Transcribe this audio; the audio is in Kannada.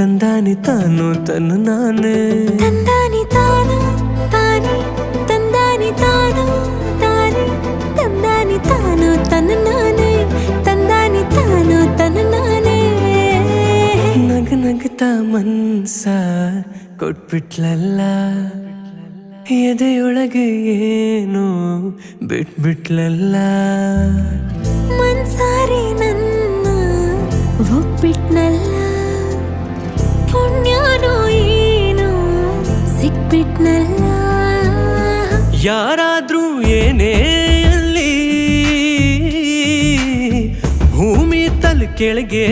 ತಂದಾನಿ ತಾನು ತನ್ನ ನಾನೇ ತಂದಾನಿ ತಾನು ತಾನೇ ತಂದಾನಿ ತಾನು ತಾನೇ ತಂದಾನಿ ತಾನು ತನ್ನ ನಾನೇ ತಂದಾನಿ ತಾನು ತನ್ನ ನಾನೇ ನಗ ನಗತಾ ಮನ್ಸ ಕೊಟ್ಬಿಟ್ಲಲ್ಲ ಎದೆಯೊಳಗೆ ಏನೋ ಬಿಟ್ಬಿಟ್ಲಲ್ಲ ಮನ್ಸಾರಿ ನನ್ನ ಒಪ್ಪಿಟ್ನಲ್ಲ ಪುಣ್ಯನೋ ಏನೋ ಸಿಕ್ಬಿಟ್ನಲ್ಲ ಯಾರಾದ್ರೂ ಏನೇ ಅಲ್ಲಿ ಭೂಮಿ ತಲೆ ಕೆಳಗೆ